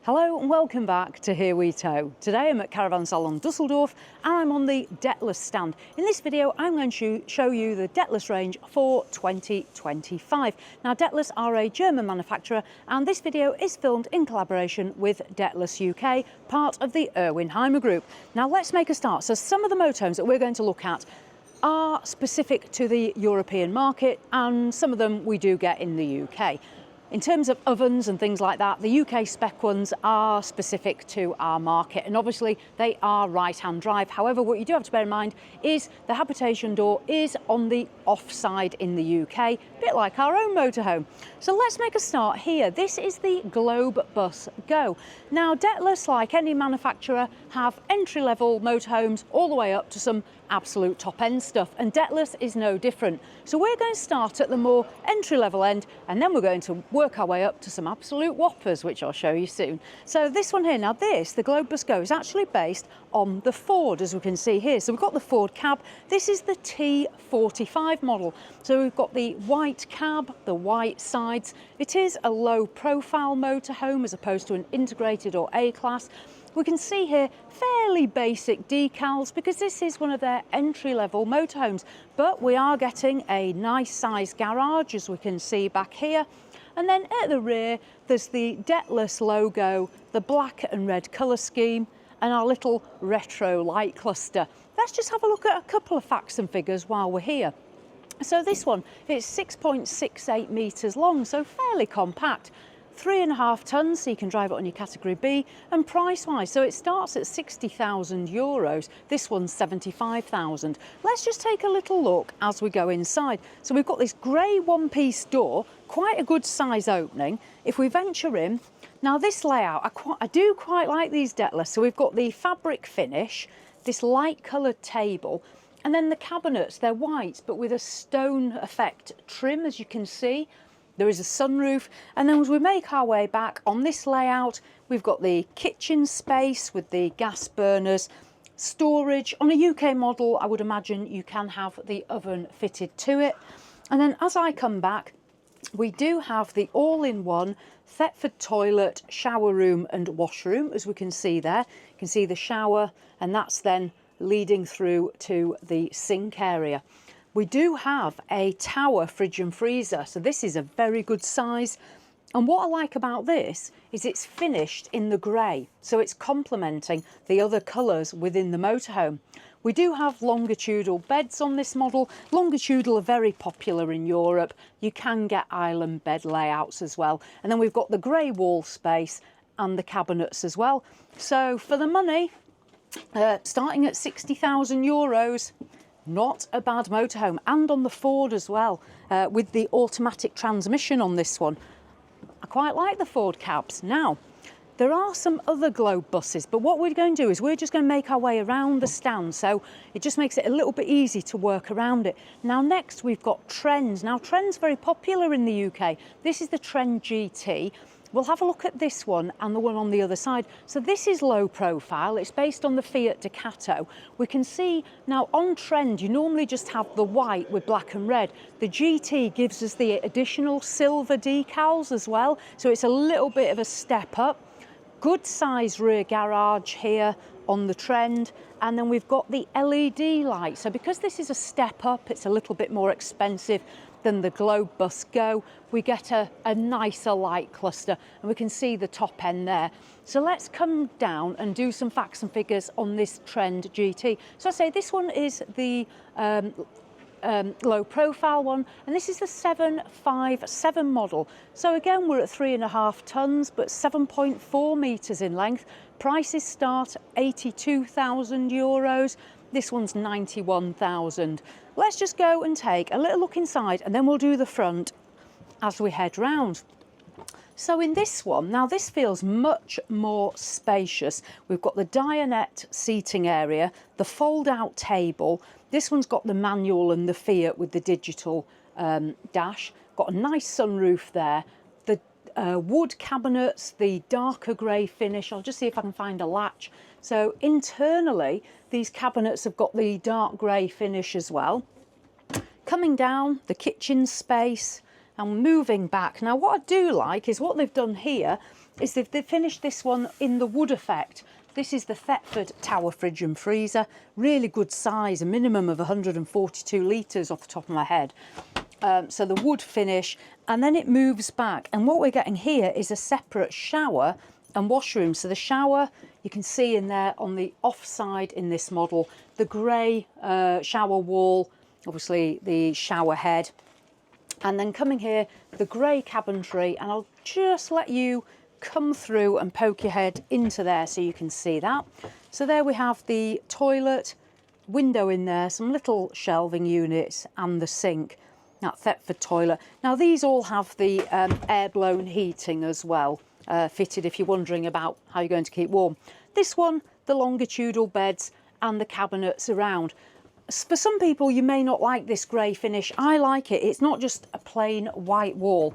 Hello and welcome back to Here We Tow. Today I'm at Caravan Salon Düsseldorf and I'm on the Dethleffs stand. In this video I'm going to show you the Dethleffs range for 2025. Now Dethleffs are a German manufacturer and this video is filmed in collaboration with Dethleffs UK, part of the Erwin Hymer group. Now let's make a start. So some of the motorhomes that we're going to look at are specific to the European market and some of them we do get in the UK. In terms of ovens and things like that, the UK spec ones are specific to our market and obviously they are right-hand drive. However, what you do have to bear in mind is the habitation door is on the off side in the UK, a bit like our own motorhome. So let's make a start here. This is the Globebus Go. Now Dethleffs, like any manufacturer, have entry-level motorhomes all the way up to some absolute top-end stuff, and Dethleffs is no different. So we're going to start at the more entry-level end and then we're going to work our way up to some absolute whoppers, which I'll show you soon. So this one here, now this, the Globebus Go, is actually based on the Ford, as we can see here. So we've got the Ford cab. This is the T45 model. So we've got the white cab, the white sides. It is a low-profile motorhome as opposed to an integrated or A-class. We can see here fairly basic decals because this is one of their entry-level motorhomes, but we are getting a nice sized garage, as we can see back here. And then at the rear, there's the Dethleffs logo, the black and red colour scheme, and our little retro light cluster. Let's just have a look at a couple of facts and figures while we're here. So this one, it's 6.68 metres long, so fairly compact. 3.5 tonnes, so you can drive it on your category B, and price-wise, so it starts at €60,000. This one's 75,000. Let's just take a little look as we go inside. So we've got this grey one-piece door, quite a good size opening. If we venture in, now this layout, I do quite like these Dethleffs. So we've got the fabric finish, this light-coloured table, and then the cabinets, they're white, but with a stone effect trim, as you can see. There is a sunroof, and then as we make our way back on this layout, we've got the kitchen space with the gas burners, storage. On a UK model, I would imagine you can have the oven fitted to it. And then as I come back, we do have the all-in-one Thetford toilet, shower room and washroom, as we can see there. You can see the shower, and that's then leading through to the sink area. We do have a tower fridge and freezer, so this is a very good size. And what I like about this is it's finished in the grey, so it's complementing the other colours within the motorhome. We do have longitudinal beds on this model. Longitudinal are very popular in Europe. You can get island bed layouts as well. And then we've got the grey wall space and the cabinets as well. So for the money, starting at €60,000, not a bad motorhome, and on the Ford as well, with the automatic transmission on this one. I quite like the Ford cabs. Now, there are some other Globebuses, but what we're going to do is we're just going to make our way around the stand, so it just makes it a little bit easy to work around it. Now next we've got Trends. Now Trend's very popular in the UK. This is the Trend GT. We'll have a look at this one and the one on the other side. So this is low profile. It's based on the Fiat Ducato. We can see now on Trend, you normally just have the white with black and red. The GT gives us the additional silver decals as well. So it's a little bit of a step up. Good size rear garage here on the Trend. And then we've got the LED light. So because this is a step up, it's a little bit more expensive than the Globebus Go. We get a nicer light cluster, and we can see the top end there. So let's come down and do some facts and figures on this Trend GT. So I say this one is the low profile one, and this is the 757 model. So again, we're at 3.5 tonnes, but 7.4 metres in length. Prices start at €82,000. This one's 91,000. Let's just go and take a little look inside and then we'll do the front as we head round. So in this one, now this feels much more spacious. We've got the dinette seating area, the fold-out table. This one's got the manual and the Fiat with the digital dash. Got a nice sunroof there. The wood cabinets, the darker grey finish. I'll just see if I can find a latch. So internally, these cabinets have got the dark grey finish as well. Coming down, the kitchen space, and moving back. Now what I do like is what they've done here is they've finished this one in the wood effect. This is the Thetford Tower Fridge and Freezer. Really good size, a minimum of 142 litres off the top of my head. So the wood finish, and then it moves back. And what we're getting here is a separate shower and washroom. So the shower, you can see in there on the off side in this model, the grey shower wall, obviously the shower head. And then coming here, the grey cabinetry, and I'll just let you come through and poke your head into there so you can see that. So there we have the toilet, window in there, some little shelving units, and the sink. That Thetford toilet. Now these all have the air-blown heating as well, fitted if you're wondering about how you're going to keep warm. This one, the longitudinal beds and the cabinets around. For some people, you may not like this grey finish. I like it. It's not just a plain white wall.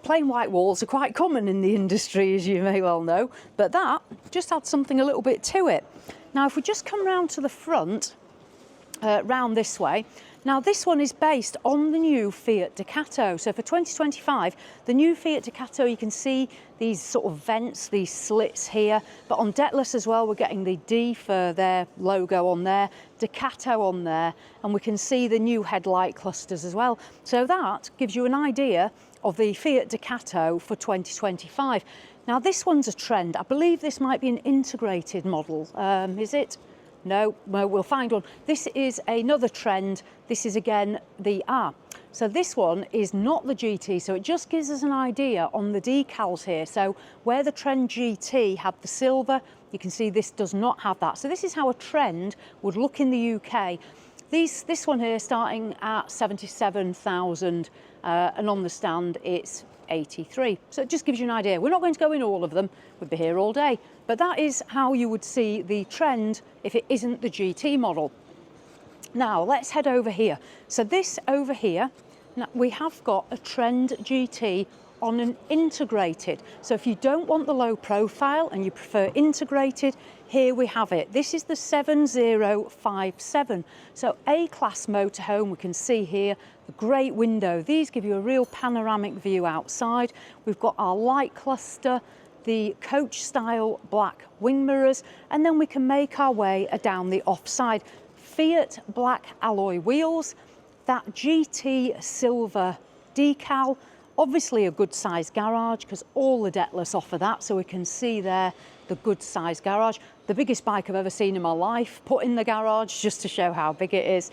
Plain white walls are quite common in the industry, as you may well know, but that just adds something a little bit to it. Now, if we just come round to the front, round this way, now this one is based on the new Fiat Ducato. So for 2025, the new Fiat Ducato, you can see these sort of vents, these slits here, but on Dethleffs as well, we're getting the D for their logo on there, Ducato on there, and we can see the new headlight clusters as well. So that gives you an idea of the Fiat Ducato for 2025. Now this one's a trend. I believe this might be an integrated model. Is it? No, well, we'll find one. This is another trend. This is again the R. So this one is not the GT, so it just gives us an idea on the decals here. So where the Trend GT had the silver, you can see this does not have that. So this is how a trend would look in the UK. This one here starting at 77,000 and on the stand it's 83. So it just gives you an idea. We're not going to go in all of them, we'd be here all day, but that is how you would see the trend if it isn't the GT model. Now let's head over here. So this over here, now we have got a Trend GT on an integrated. So if you don't want the low profile and you prefer integrated, here we have it. This is the 7057. So A-class motorhome, we can see here, a great window. These give you a real panoramic view outside. We've got our light cluster, the coach style black wing mirrors, and then we can make our way down the offside. Fiat black alloy wheels, that GT silver decal, obviously a good size garage because all the Dethleffs offer that, so we can see there the good size garage. The biggest bike I've ever seen in my life put in the garage just to show how big it is.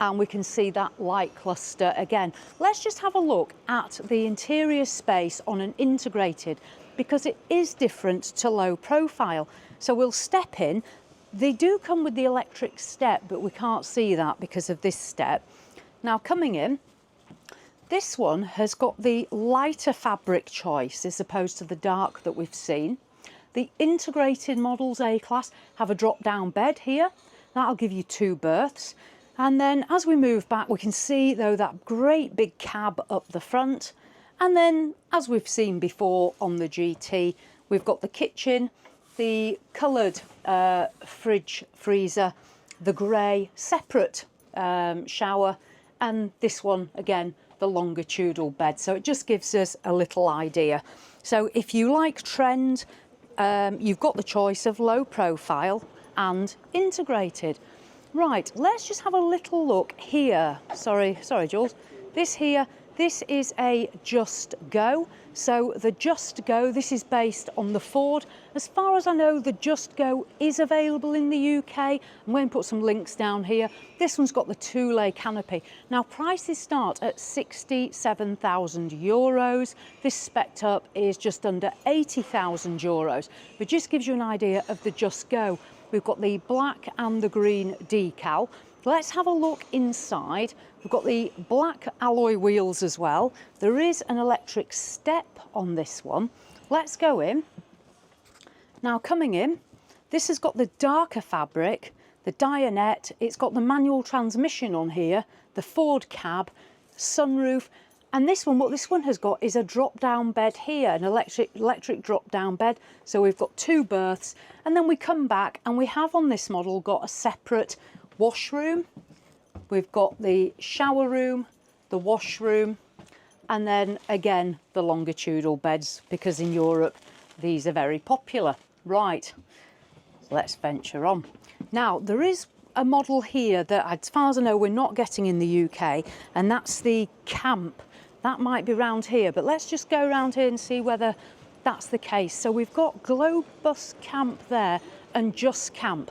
And we can see that light cluster again. Let's just have a look at the interior space on an integrated because it is different to low profile. So we'll step in. They do come with the electric step, but we can't see that because of this step. Now coming in, this one has got the lighter fabric choice as opposed to the dark that we've seen. The integrated models A-Class have a drop-down bed here. That'll give you 2 berths. And then as we move back, we can see, though, that great big cab up the front. And then, as we've seen before on the GT, we've got the kitchen, the coloured fridge freezer, the grey separate shower, and this one, again, the longitudinal bed. So it just gives us a little idea. So if you like trend, you've got the choice of low profile and integrated. Right, let's just have a little look here. Sorry, Jules. This is a Just Go. So the Just Go, this is based on the Ford. As far as I know, the Just Go is available in the UK. I'm going to put some links down here. This one's got the 2-lay canopy. Now, prices start at €67,000. This spec'd up is just under €80,000. But just gives you an idea of the Just Go. We've got the black and the green decal. Let's have a look inside. We've got the black alloy wheels as well. There is an electric step on this one. Let's go in. Now coming in, this has got the darker fabric, the Dionette. It's got the manual transmission on here, the Ford cab, sunroof. And this one, what this one has got is a drop-down bed here, an electric drop-down bed. So we've got 2 berths, and then we come back and we have on this model got a separate washroom. We've got the shower room, the washroom, and then again the longitudinal beds, because in Europe these are very popular. Right, let's venture on. Now, there is a model here that, as far as I know, we're not getting in the UK, and that's the Camp. That might be round here, but let's just go around here and see whether that's the case. So we've got Globebus Camp there and Just Camp.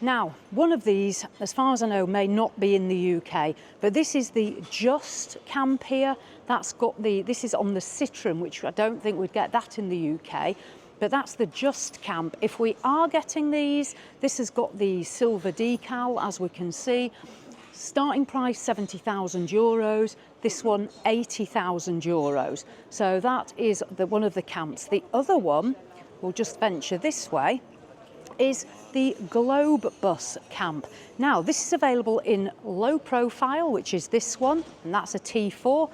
Now, one of these, as far as I know, may not be in the UK, but this is the Just Camp here. This is on the Citroen, which I don't think we'd get that in the UK. But that's the Just Camp. If we are getting these, this has got the silver decal, as we can see. Starting price €70,000. This one, €80,000. So that is one of the Camps. The other one, we'll just venture this way, is the Globebus Camp. Now, this is available in low profile, which is this one, and that's a T4.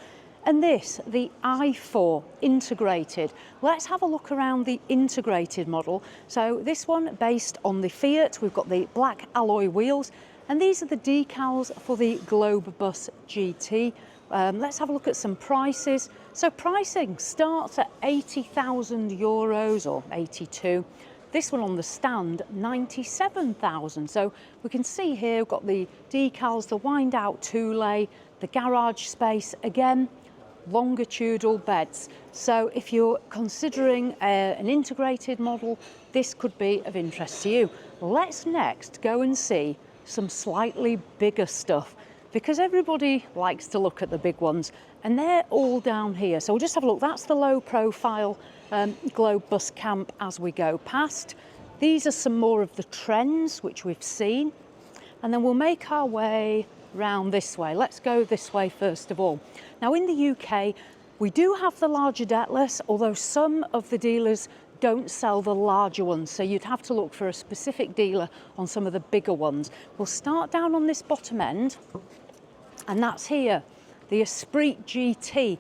And this, the i4 integrated. Let's have a look around the integrated model. So this one based on the Fiat, we've got the black alloy wheels, and these are the decals for the Globebus GT. Let's have a look at some prices. So pricing starts at €80,000 or 82. This one on the stand, 97,000. So we can see here we've got the decals, the wind out two-lay, the garage space again, longitudinal beds. So if you're considering an integrated model, this could be of interest to you. Let's next go and see some slightly bigger stuff, because everybody likes to look at the big ones, and they're all down here. So we'll just have a look. That's the low profile Globebus Camp as we go past. These are some more of the trends which we've seen, and then we'll make our way round this way. Let's go this way first of all. Now, in the UK, we do have the larger Dethleffs, although some of the dealers don't sell the larger ones, so you'd have to look for a specific dealer on some of the bigger ones. We'll start down on this bottom end, and that's here, the Esprit GT.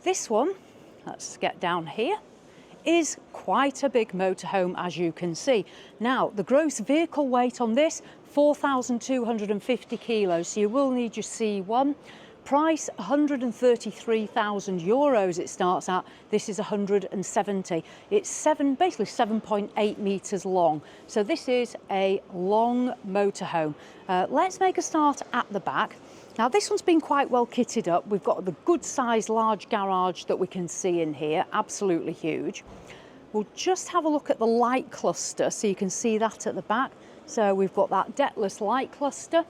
This one, let's get down here, is quite a big motorhome, as you can see. Now, the gross vehicle weight on this, 4,250 kilos, so you will need your C1. Price, €133,000 it starts at. This is 170. It's basically 7.8 metres long. So this is a long motorhome. Let's make a start at the back. Now, this one's been quite well kitted up. We've got the good size large garage that we can see in here, absolutely huge. We'll just have a look at the light cluster so you can see that at the back. So we've got that Dethleffs light cluster.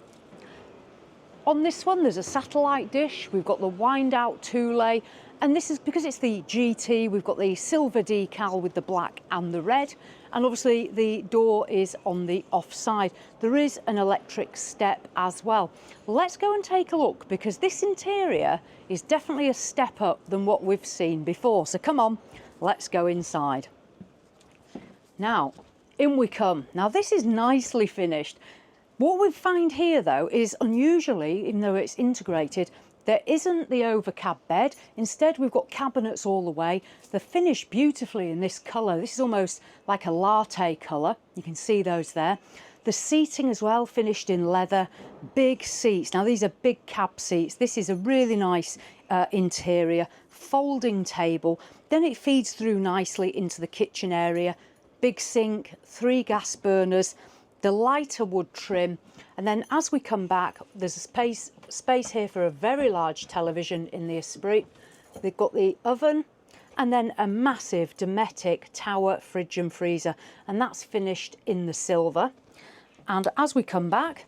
On this one, there's a satellite dish. We've got the wind out two-lay, and this is because it's the GT. We've got the silver decal with the black and the red, and obviously the door is on the off side. There is an electric step as well. Let's go and take a look, because this interior is definitely a step up than what we've seen before. So come on, let's go inside. Now, in we come. Now, this is nicely finished. What we find here, though, is unusually, even though it's integrated, there isn't the overcab bed. Instead, we've got cabinets all the way. They're finished beautifully in this colour. This is almost like a latte colour. You can see those there. The seating as well, finished in leather. Big seats. Now, these are big cab seats. This is a really nice interior. Folding table. Then it feeds through nicely into the kitchen area. Big sink, 3 gas burners. The lighter wood trim, and then as we come back, there's a space here for a very large television in the Esprit. They've got the oven, and then a massive Dometic tower fridge and freezer, and that's finished in the silver. And as we come back,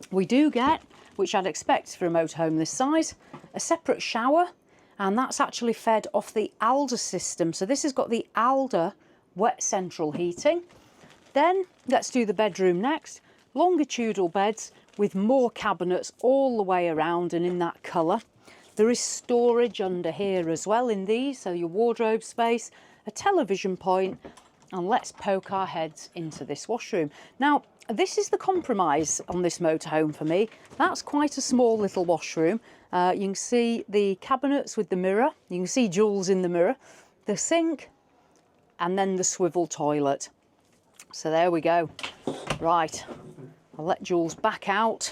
we do get, which I'd expect for a motorhome this size, a separate shower, and that's actually fed off the Alder system. So this has got the Alder wet central heating. Then let's do the bedroom next. Longitudinal beds with more cabinets all the way around and in that colour. There is storage under here as well in these, so your wardrobe space, a television point, and let's poke our heads into this washroom. Now, this is the compromise on this motorhome for me. That's quite a small little washroom. You can see the cabinets with the mirror. You can see Jules in the mirror, the sink, and then the swivel toilet. So there we go. Right, I'll let Jules back out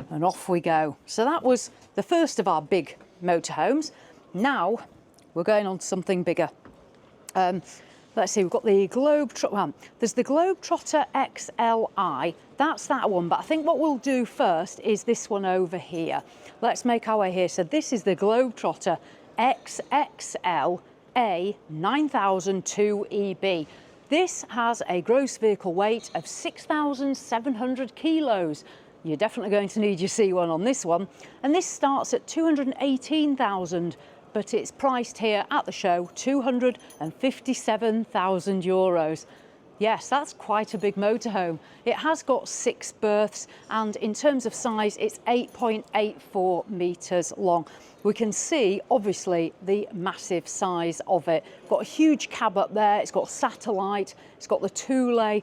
and off we go. So that was the first of our big motorhomes. Now we're going on to something bigger. Let's see, we've got the well, there's the Trotter XXL. That's that one, but I think what we'll do first is this one over here. Let's make our way here. So this is the Trotter XXL A9002EB. This has a gross vehicle weight of 6,700 kilos. You're definitely going to need your C1 on this one. And this starts at 218,000, but it's priced here at the show 257,000 euros. Yes, that's quite a big motorhome. It has got 6 berths, and in terms of size, it's 8.84 metres long. We can see, obviously, the massive size of it. Got a huge cab up there, it's got satellite, it's got the Thule.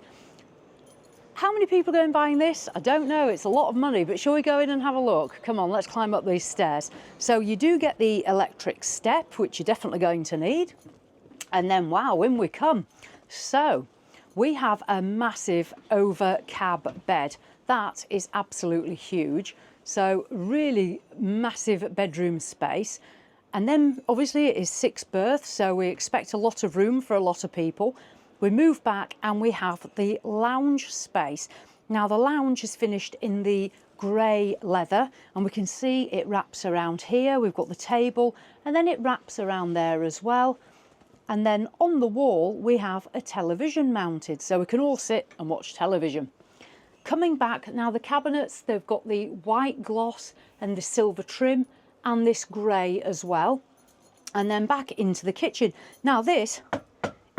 How many people are going buying this? I don't know, it's a lot of money, but shall we go in and have a look? Come on, let's climb up these stairs. So you do get the electric step, which you're definitely going to need. And then, wow, in we come. So, we have a massive over cab bed. That is absolutely huge. So really massive bedroom space. And then obviously it is 6 berths, so we expect a lot of room for a lot of people. We move back and we have the lounge space. Now the lounge is finished in the grey leather, and we can see it wraps around here. We've got the table, and then it wraps around there as well. And then on the wall, we have a television mounted, so we can all sit and watch television. Coming back, now the cabinets, they've got the white gloss and the silver trim and this grey as well. And then back into the kitchen. Now this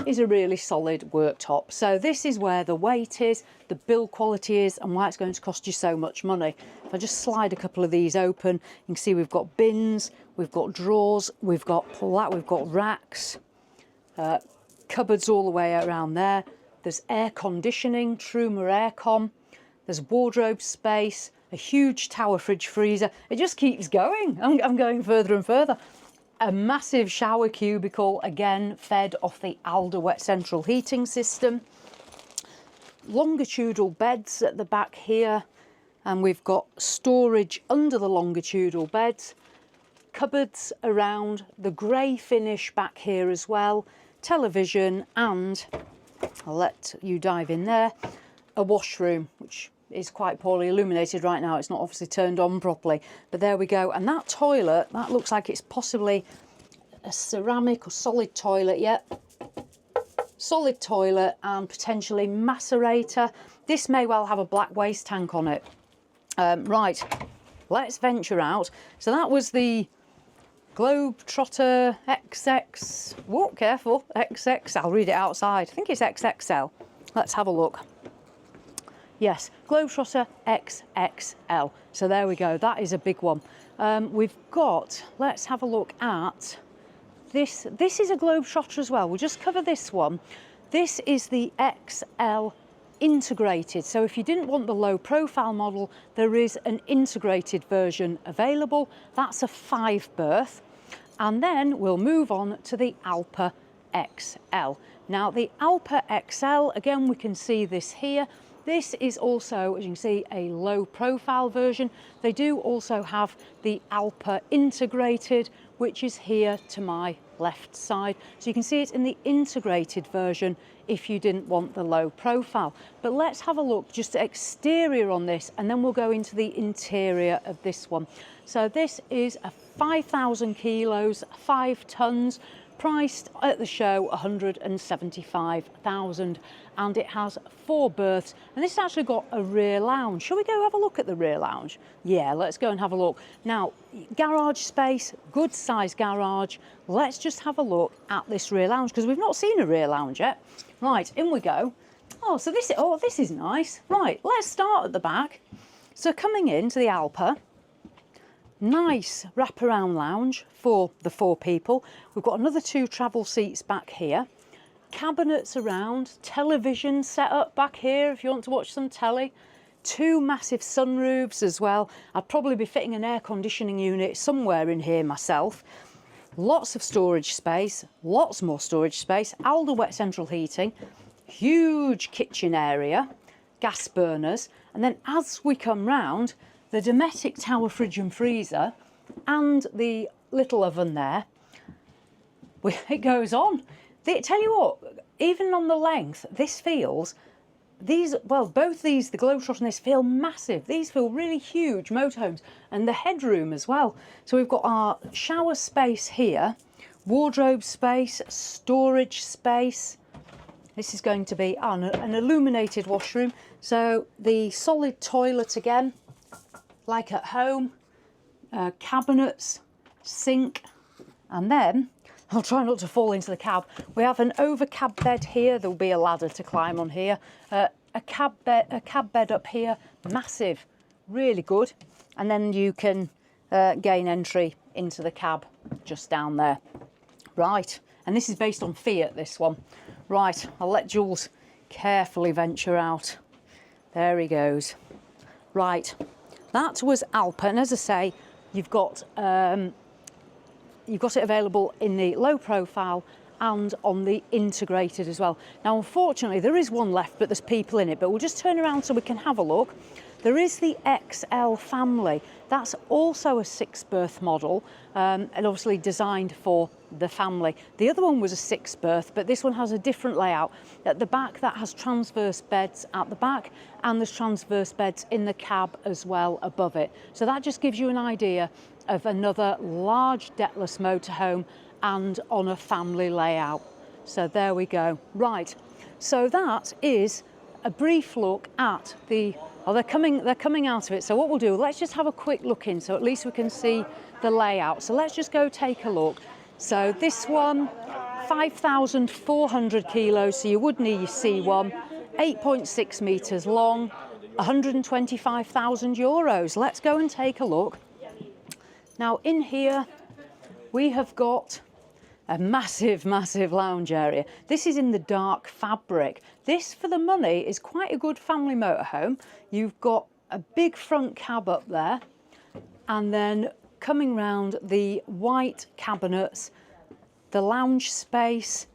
is a really solid worktop. So this is where the weight is, the build quality is, and why it's going to cost you so much money. If I just slide a couple of these open, you can see we've got bins, we've got drawers, we've got racks. Cupboards all the way around there. There's air conditioning, Truma aircon. There's wardrobe space, a huge tower fridge freezer. It just keeps going. I'm going further and further. A massive shower cubicle, again fed off the Alder wet central heating system. Longitudinal beds at the back here, and we've got storage under the longitudinal beds. Cupboards around, the grey finish back here as well. Television, and I'll let you dive in there, a washroom, which is quite poorly illuminated right now. It's not obviously turned on properly, but there we go. And that toilet, that looks like it's possibly a ceramic or solid toilet. Yep, solid toilet, and potentially macerator. This may well have a black waste tank on it. Right, let's venture out. So that was the Trotter XX, whoa, careful, XX, I'll read it outside. I think it's XXL. Let's have a look. Yes, Trotter XXL. So there we go, that is a big one. We've got, let's have a look at this. This is a Trotter as well. We'll just cover this one. This is the XL integrated. So if you didn't want the low profile model, there is an integrated version available. That's a 5 berth. And then we'll move on to the Alpa XL. Now the Alpa XL, again, we can see this here. This is also, as you can see, a low profile version. They do also have the Alpa integrated, which is here to my left side. So you can see it in the integrated version if you didn't want the low profile. But let's have a look just at exterior on this, and then we'll go into the interior of this one. So this is a 5,000 kilos, 5 tons, priced at the show 175,000, and it has 4 berths, and this has actually got a rear lounge. Shall we go have a look at the rear lounge? Yeah, let's go and have a look. Now, garage space, good size garage. Let's just have a look at this rear lounge, because we've not seen a rear lounge yet. Right, in we go. Oh, so this is nice. Right, let's start at the back. So coming into the Alpa, nice wraparound lounge for the 4 people. We've got another 2 travel seats back here. Cabinets around, television set up back here if you want to watch some telly. 2 massive sunroofs as well. I'd probably be fitting an air conditioning unit somewhere in here myself. Lots of storage space, lots more storage space. Alder wet central heating, huge kitchen area, gas burners, and then as we come round, the Dometic tower fridge and freezer and the little oven there. It goes on. Tell you what, even on the length, this feels, both these, the Globetrotter and this, feel massive. These feel really huge motorhomes, and the headroom as well. So we've got our shower space here, wardrobe space, storage space. This is going to be an illuminated washroom. So the solid toilet again, like at home, cabinets, sink, and then, I'll try not to fall into the cab, we have an over cab bed here. There'll be a ladder to climb on here. A cab bed up here, massive, really good. And then you can gain entry into the cab just down there. Right, and this is based on Fiat, this one. Right, I'll let Jules carefully venture out. There he goes. Right, that was Alpa, and as I say, you've got it available in the low profile and on the integrated as well. Now, unfortunately, there is one left, but there's people in it, but we'll just turn around so we can have a look. There is the XL family. That's also a 6-berth model, and obviously designed for the family. The other one was a 6-berth, but this one has a different layout. At the back, that has transverse beds at the back, and there's transverse beds in the cab as well above it. So that just gives you an idea of another large Dethleffs motorhome and on a family layout. So there we go. Right, so that is a brief look at the, oh, they're coming out of it. So what we'll do, let's just have a quick look in, so at least we can see the layout. So let's just go take a look. So this one, 5,400 kilos, so you would need your C1, 8.6 metres long, 125,000 euros. Let's go and take a look. Now in here, we have got a massive, massive lounge area. This is in the dark fabric. This, for the money, is quite a good family motorhome. You've got a big front cab up there, and then coming round, the white cabinets, the lounge space,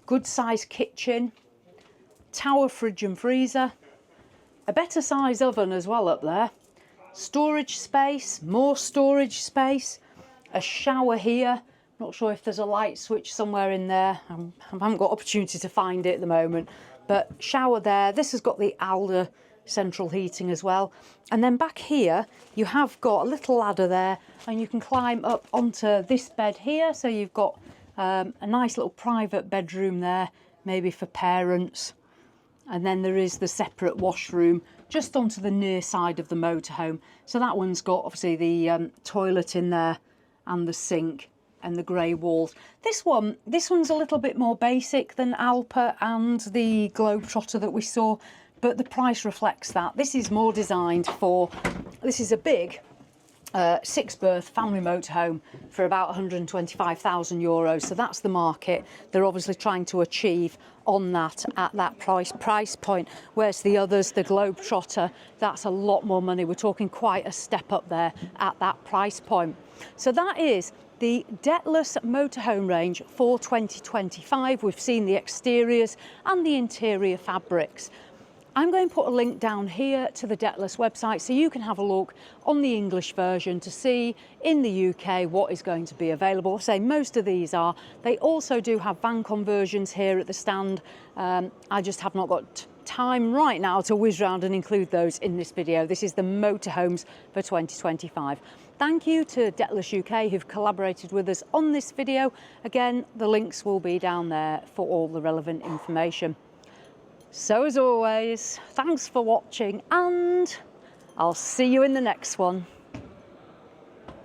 good sized kitchen, tower fridge and freezer, a better size oven as well up there, storage space, more storage space, a shower here. Not sure if there's a light switch somewhere in there. I haven't got opportunity to find it at the moment, but shower there. This has got the Alder central heating as well. And then back here, you have got a little ladder there, and you can climb up onto this bed here. So you've got a nice little private bedroom there, maybe for parents. And then there is the separate washroom just onto the near side of the motorhome. So that one's got obviously the toilet in there and the sink and the grey walls. This one's a little bit more basic than Alpa and the Globetrotter that we saw, but the price reflects that. This is more designed for, this is a big 6-berth family motorhome for about 125,000 euros. So that's the market they're obviously trying to achieve on that, at that price point. Whereas the others, the Globetrotter, that's a lot more money. We're talking quite a step up there at that price point. So that is the Dethleffs motorhome range for 2025. We've seen the exteriors and the interior fabrics. I'm going to put a link down here to the Dethleffs website so you can have a look on the English version to see in the UK what is going to be available. I say most of these are. They also do have van conversions here at the stand. I just have not got time right now to whiz round and include those in this video. This is the motorhomes for 2025. Thank you to Dethleffs UK who've collaborated with us on this video. Again, the links will be down there for all the relevant information. So as always, thanks for watching, and I'll see you in the next one.